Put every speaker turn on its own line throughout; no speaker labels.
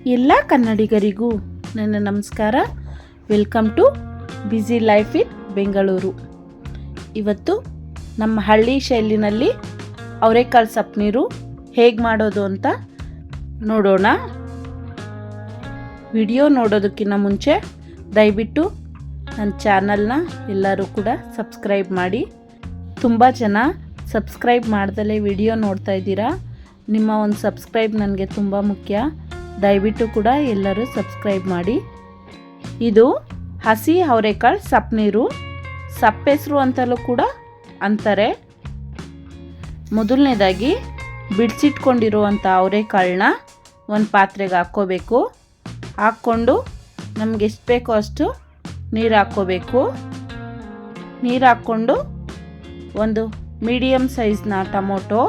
ಎಲ್ಲ ಕನ್ನಡಿಗರಿಗೂ ನನ್ನ ನಮಸ್ಕಾರ. Welcome to busy life in Bengaluru. ಇವತ್ತು ನಮ್ಮ ಹಳ್ಳಿ ಶೈಲಿನಲ್ಲಿ ಅವರೆಕಾಳು ಸಪ್ಪನೀರು ಹೇಗೆ ಮಾಡೋದು ಅಂತ ನೋಡೋಣ. ವಿಡಿಯೋ ನೋಡೋದಕ್ಕಿಂತ ಮುಂಚೆ ದಯವಿಟ್ಟು ನನ್ನ ಚಾನಲ್ನ ಎಲ್ಲರೂ ಕೂಡ ಸಬ್ಸ್ಕ್ರೈಬ್ ಮಾಡಿ. ತುಂಬ ಜನ ಸಬ್ಸ್ಕ್ರೈಬ್ ಮಾಡ್ದಲೇ ವಿಡಿಯೋ ನೋಡ್ತಾ ಇದ್ದೀರಾ. ನಿಮ್ಮ ಒಂದು ಸಬ್ಸ್ಕ್ರೈಬ್ ನನಗೆ ತುಂಬ ಮುಖ್ಯ. ದಯವಿಟ್ಟು ಕೂಡ ಎಲ್ಲರೂ ಸಬ್ಸ್ಕ್ರೈಬ್ ಮಾಡಿ. ಇದು ಹಸಿ ಅವರೆಕಾಳು ಸಪ್ಪನೀರು, ಸಪ್ಪೆಸರು ಅಂತಲೂ ಕೂಡ ಅಂತಾರೆ. ಮೊದಲನೇದಾಗಿ ಬಿಡಿಸಿಟ್ಕೊಂಡಿರುವಂಥ ಅವರೆಕಾಳನ್ನ ಒಂದು ಪಾತ್ರೆಗೆ ಹಾಕ್ಕೋಬೇಕು. ಹಾಕ್ಕೊಂಡು ನಮ್ಗೆ ಎಷ್ಟು ಬೇಕೋ ಅಷ್ಟು ನೀರು ಹಾಕ್ಕೋಬೇಕು. ನೀರು ಹಾಕ್ಕೊಂಡು ಒಂದು ಮೀಡಿಯಮ್ ಸೈಜ್ನ ಟೊಮೊಟೊ,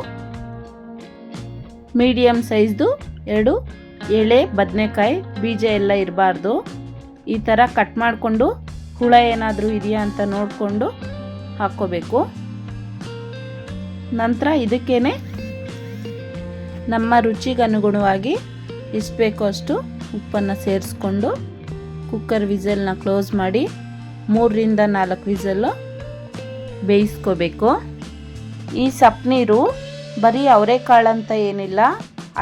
ಮೀಡಿಯಮ್ ಸೈಜ್ದು 2 ಎಳೆ ಬದನೆಕಾಯಿ, ಬೀಜ ಎಲ್ಲ ಇರಬಾರ್ದು, ಈ ಥರ ಕಟ್ ಮಾಡಿಕೊಂಡು ಹುಳ ಏನಾದರೂ ಇದೆಯಾ ಅಂತ ನೋಡಿಕೊಂಡು ಹಾಕ್ಕೋಬೇಕು. ನಂತರ ಇದಕ್ಕೇ ನಮ್ಮ ರುಚಿಗೆ ಅನುಗುಣವಾಗಿ ಎಷ್ಟು ಬೇಕೋ ಅಷ್ಟು ಉಪ್ಪನ್ನು ಸೇರಿಸ್ಕೊಂಡು ಕುಕ್ಕರ್ ವಿಸಲ್ನ ಕ್ಲೋಸ್ ಮಾಡಿ 3ರಿಂದ 4 ವಿಸಲ್ಲು ಬೇಯಿಸ್ಕೋಬೇಕು. ಈ ಸಪ್ಪನೀರು ಬರೀ ಅವರೆಕಾಳು ಅಂತ ಏನಿಲ್ಲ,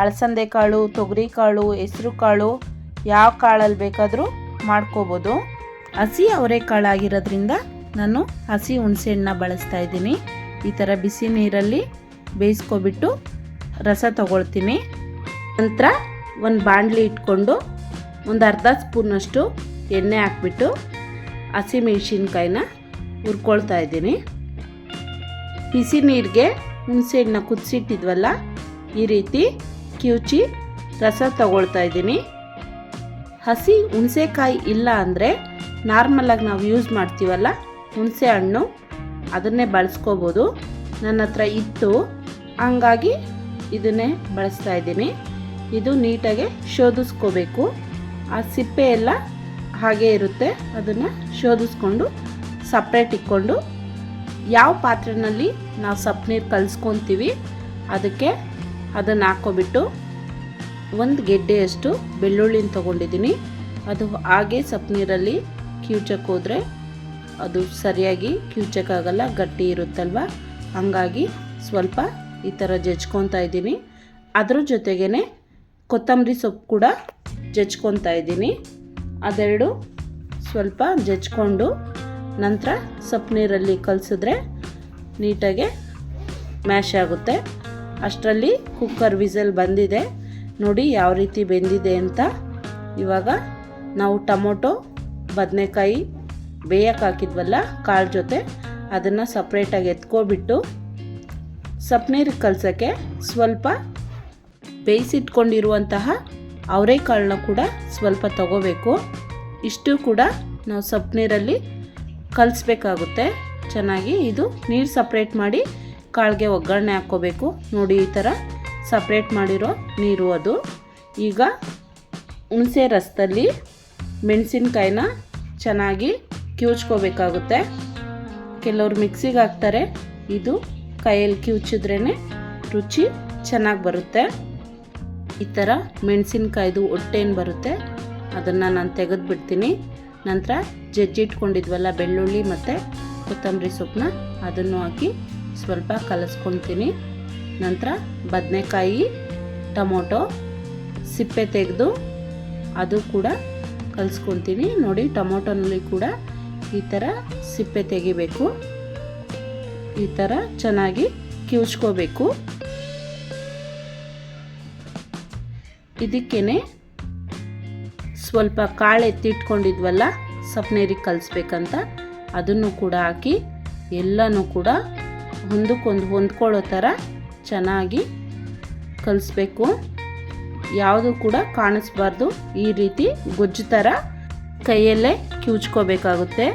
ಅಳಸಂದೆ ಕಾಳು, ತೊಗರಿ ಕಾಳು, ಹೆಸರು ಕಾಳು, ಯಾವ ಕಾಳಲ್ಲಿ ಬೇಕಾದರೂ ಮಾಡ್ಕೋಬೋದು. ಹಸಿ ಅವರೆಕಾಳು ಆಗಿರೋದ್ರಿಂದ ನಾನು ಹಸಿ ಹುಣಸೆಹಣ್ಣನ್ನ ಬಳಸ್ತಾ ಇದ್ದೀನಿ. ಈ ಥರ ಬಿಸಿ ನೀರಲ್ಲಿ ಬೇಯಿಸ್ಕೊಬಿಟ್ಟು ರಸ ತಗೊಳ್ತೀನಿ. ನಂತರ ಒಂದು ಬಾಣಲಿ ಇಟ್ಕೊಂಡು ಒಂದು ಅರ್ಧ ಸ್ಪೂನಷ್ಟು ಎಣ್ಣೆ ಹಾಕ್ಬಿಟ್ಟು ಹಸಿಮೆಣಸಿನ್ಕಾಯಿನ ಹುರ್ಕೊಳ್ತಾ ಇದ್ದೀನಿ. ಬಿಸಿ ನೀರಿಗೆ ಹುಣಸೆಹಣ್ಣನ್ನ ಕುದಿಸಿಟ್ಟಿದ್ವಲ್ಲ, ಈ ರೀತಿ ಕಿವುಚಿ ರಸ ತಗೊಳ್ತಾ ಇದ್ದೀನಿ. ಹಸಿ ಹುಣಸೆಕಾಯಿ ಇಲ್ಲ ಅಂದರೆ ನಾರ್ಮಲಾಗಿ ನಾವು ಯೂಸ್ ಮಾಡ್ತೀವಲ್ಲ ಹುಣಸೆ ಹಣ್ಣು, ಅದನ್ನೇ ಬಳಸ್ಕೋಬೋದು. ನನ್ನ ಹತ್ರ ಇತ್ತು, ಹಂಗಾಗಿ ಇದನ್ನೇ ಬಳಸ್ತಾ ಇದ್ದೀನಿ. ಇದು ನೀಟಾಗಿ ಶೋಧಿಸ್ಕೋಬೇಕು. ಆ ಸಿಪ್ಪೆ ಎಲ್ಲ ಹಾಗೇ ಇರುತ್ತೆ, ಅದನ್ನು ಶೋಧಿಸ್ಕೊಂಡು ಸಪ್ರೇಟ್ ಇಟ್ಕೊಂಡು ಯಾವ ಪಾತ್ರೆಯಲ್ಲಿ ನಾವು ಸಪ್ಪನೀರು ಕಲಿಸ್ಕೊತೀವಿ ಅದಕ್ಕೆ ಅದನ್ನು ಹಾಕ್ಕೊಬಿಟ್ಟು ಒಂದು ಗೆಡ್ಡೆಯಷ್ಟು ಬೆಳ್ಳುಳ್ಳಿನ ತೊಗೊಂಡಿದ್ದೀನಿ. ಅದು ಹಾಗೆ ಸಪ್ಪನೀರಲ್ಲಿ ಕಿವುಚಕ್ಕೆ ಹೋದರೆ ಅದು ಸರಿಯಾಗಿ ಕಿವುಚಕ್ಕಾಗಲ್ಲ, ಗಟ್ಟಿ ಇರುತ್ತಲ್ವ. ಹಾಗಾಗಿ ಸ್ವಲ್ಪ ಈ ಥರ ಜಜ್ಕೊತಾ ಇದ್ದೀನಿ. ಅದ್ರ ಜೊತೆಗೇ ಕೊತ್ತಂಬರಿ ಸೊಪ್ಪು ಕೂಡ ಜಜ್ಕೊತಾ ಇದ್ದೀನಿ. ಅದೆರಡು ಸ್ವಲ್ಪ ಜಜ್ಕೊಂಡು ನಂತರ ಸಪ್ಪನೀರಲ್ಲಿ ಕಲಸಿದ್ರೆ ನೀಟಾಗಿ ಮ್ಯಾಶ್ ಆಗುತ್ತೆ. ಅಷ್ಟರಲ್ಲಿ ಕುಕ್ಕರ್ ವಿಸಲ್ ಬಂದಿದೆ, ನೋಡಿ ಯಾವ ರೀತಿ ಬೆಂದಿದೆ ಅಂತ. ಇವಾಗ ನಾವು ಟೊಮೊಟೊ, ಬದನೆಕಾಯಿ ಬೇಯಕ್ಕೆ ಹಾಕಿದ್ವಲ್ಲ ಕಾಳು ಜೊತೆ, ಅದನ್ನು ಸಪ್ರೇಟಾಗಿ ಎತ್ಕೊಬಿಟ್ಟು ಸಪ್ಪನೀರಿಗೆ ಕಲಸೋಕ್ಕೆ ಸ್ವಲ್ಪ ಬೇಯಿಸಿಟ್ಕೊಂಡಿರುವಂತಹ ಅವರೆಕಾಳನ್ನ ಕೂಡ ಸ್ವಲ್ಪ ತಗೋಬೇಕು. ಇಷ್ಟು ಕೂಡ ನಾವು ಸಪ್ಪನೀರಲ್ಲಿ ಕಲಿಸ್ಬೇಕಾಗುತ್ತೆ ಚೆನ್ನಾಗಿ. ಇದು ನೀರು ಸಪ್ರೇಟ್ ಮಾಡಿ ಕಾಳಿಗೆ ಒಗ್ಗರಣೆ ಹಾಕ್ಕೋಬೇಕು. ನೋಡಿ ಈ ಥರ ಸಪ್ರೇಟ್ ಮಾಡಿರೋ ನೀರು ಅದು. ಈಗ ಹುಣಸೆ ರಸದಲ್ಲಿ ಮೆಣಸಿನ್ಕಾಯಿನ ಚೆನ್ನಾಗಿ ಕಿವುಚ್ಕೋಬೇಕಾಗುತ್ತೆ. ಕೆಲವರು ಮಿಕ್ಸಿಗೆ ಹಾಕ್ತಾರೆ, ಇದು ಕೈಯಲ್ಲಿ ಕಿವುಚಿದ್ರೇ ರುಚಿ ಚೆನ್ನಾಗಿ ಬರುತ್ತೆ. ಈ ಥರ ಮೆಣಸಿನ್ಕಾಯ್ದು ಹೊಟ್ಟೇನು ಬರುತ್ತೆ ಅದನ್ನು ನಾನು ತೆಗೆದುಬಿಡ್ತೀನಿ. ನಂತರ ಜಜ್ಜಿಟ್ಕೊಂಡಿದ್ವಲ್ಲ ಬೆಳ್ಳುಳ್ಳಿ ಮತ್ತು ಕೊತ್ತಂಬರಿ ಸೊಪ್ಪನ್ನ ಅದನ್ನು ಹಾಕಿ ಸ್ವಲ್ಪ ಕಲಸ್ಕೊತೀನಿ. ನಂತರ ಬದನೆಕಾಯಿ, ಟೊಮೊಟೊ ಸಿಪ್ಪೆ ತೆಗೆದು ಅದು ಕೂಡ ಕಲಿಸ್ಕೊತೀನಿ. ನೋಡಿ ಟೊಮೊಟೊನಲ್ಲಿ ಕೂಡ ಈ ಥರ ಸಿಪ್ಪೆ ತೆಗಿಬೇಕು. ಈ ಥರ ಚೆನ್ನಾಗಿ ಕಿವುಚ್ಕೋಬೇಕು. ಇದಕ್ಕೇ ಸ್ವಲ್ಪ ಕಾಳು ಎತ್ತಿಟ್ಕೊಂಡಿದ್ವಲ್ಲ ಸಪ್ಪನೀರಿಗೆ ಕಲಿಸ್ಬೇಕಂತ, ಅದನ್ನು ಕೂಡ ಹಾಕಿ ಎಲ್ಲನೂ ಕೂಡ ಒಂದಕ್ಕೊಂದು ಹೊಂದ್ಕೊಳ್ಳೋ ಥರ ಚೆನ್ನಾಗಿ ಕಲಿಸ್ಬೇಕು. ಯಾವುದು ಕೂಡ ಕಾಣಿಸ್ಬಾರ್ದು. ಈ ರೀತಿ ಗೊಜ್ಜು ಥರ ಕೈಯಲ್ಲೇ ಕಿವುಚ್ಕೋಬೇಕಾಗುತ್ತೆ.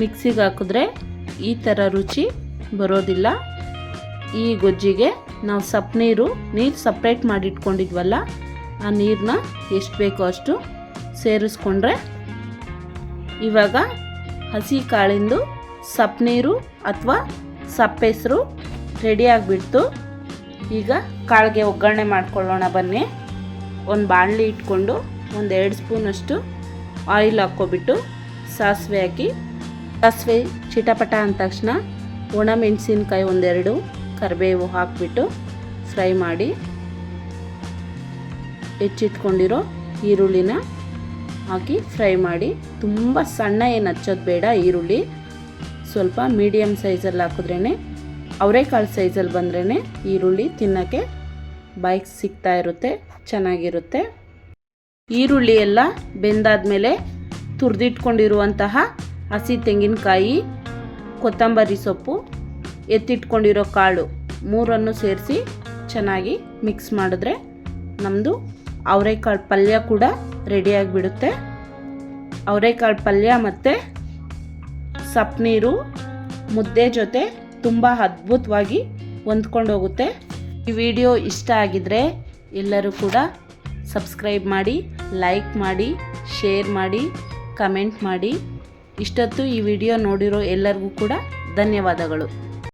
ಮಿಕ್ಸಿಗೆ ಹಾಕಿದ್ರೆ ಈ ಥರ ರುಚಿ ಬರೋದಿಲ್ಲ. ಈ ಗೊಜ್ಜಿಗೆ ನಾವು ಸಪ್ಪನೀರು ನೀರು ಸಪ್ರೇಟ್ ಮಾಡಿಟ್ಕೊಂಡಿದ್ವಲ್ಲ, ಆ ನೀರನ್ನ ಎಷ್ಟು ಬೇಕೋ ಅಷ್ಟು ಸೇರಿಸ್ಕೊಂಡ್ರೆ ಇವಾಗ ಹಸಿ ಕಾಳಿಂದು ಸಪ್ಪನೀರು ಅಥವಾ ಸಪ್ಪೆಸರು ರೆಡಿ ಆಗಿಬಿಡ್ತು. ಈಗ ಕಾಳಿಗೆ ಒಗ್ಗರಣೆ ಮಾಡ್ಕೊಳ್ಳೋಣ ಬನ್ನಿ. ಒಂದು ಬಾಣಲಿ ಇಟ್ಕೊಂಡು ಒಂದು 2 ಸ್ಪೂನಷ್ಟು ಆಯಿಲ್ ಹಾಕ್ಕೊಬಿಟ್ಟು ಸಾಸಿವೆ ಹಾಕಿ, ಸಾಸಿವೆ ಚಿಟಪಟ ಅಂದ ತಕ್ಷಣ ಒಣಮೆಣಸಿನ್ಕಾಯಿ 1-2 ಕರಿಬೇವು ಹಾಕಿಬಿಟ್ಟು ಫ್ರೈ ಮಾಡಿ, ಹೆಚ್ಚಿಟ್ಕೊಂಡಿರೋ ಈರುಳ್ಳಿನ ಹಾಕಿ ಫ್ರೈ ಮಾಡಿ. ತುಂಬ ಸಣ್ಣ ಏನು ಹಚ್ಚೋದು ಬೇಡ, ಈರುಳ್ಳಿ ಸ್ವಲ್ಪ ಮೀಡಿಯಮ್ ಸೈಜಲ್ಲಿ ಹಾಕಿದ್ರೇ, ಅವರೆಕಾಳು ಸೈಜಲ್ಲಿ ಬಂದ್ರೇ ಈರುಳ್ಳಿ ತಿನ್ನೋಕ್ಕೆ ಬಾಯಿಗೆ ಸಿಗ್ತಾ ಇರುತ್ತೆ, ಚೆನ್ನಾಗಿರುತ್ತೆ. ಈರುಳ್ಳಿ ಎಲ್ಲ ಬೆಂದಾದಮೇಲೆ ತುರಿದಿಟ್ಕೊಂಡಿರುವಂತಹ ಹಸಿ ತೆಂಗಿನಕಾಯಿ, ಕೊತ್ತಂಬರಿ ಸೊಪ್ಪು, ಎತ್ತಿಟ್ಕೊಂಡಿರೋ ಕಾಳು 3 ಸೇರಿಸಿ ಚೆನ್ನಾಗಿ ಮಿಕ್ಸ್ ಮಾಡಿದ್ರೆ ನಮ್ಮದು ಅವರೆಕಾಳು ಪಲ್ಯ ಕೂಡ ರೆಡಿಯಾಗಿಬಿಡುತ್ತೆ. ಅವರೆಕಾಳು ಪಲ್ಯ ಮತ್ತು ಸಪ್ಪನೀರು ಮುದ್ದೆ ಜೊತೆ ತುಂಬ ಅದ್ಭುತವಾಗಿ ಹೊಂದ್ಕೊಂಡು ಹೋಗುತ್ತೆ. ಈ ವಿಡಿಯೋ ಇಷ್ಟ ಆಗಿದರೆ ಎಲ್ಲರೂ ಕೂಡ ಸಬ್ಸ್ಕ್ರೈಬ್ ಮಾಡಿ, ಲೈಕ್ ಮಾಡಿ, ಶೇರ್ ಮಾಡಿ, ಕಮೆಂಟ್ ಮಾಡಿ. ಇಷ್ಟೊತ್ತು ಈ ವಿಡಿಯೋ ನೋಡಿರೋ ಎಲ್ಲರಿಗೂ ಕೂಡ ಧನ್ಯವಾದಗಳು.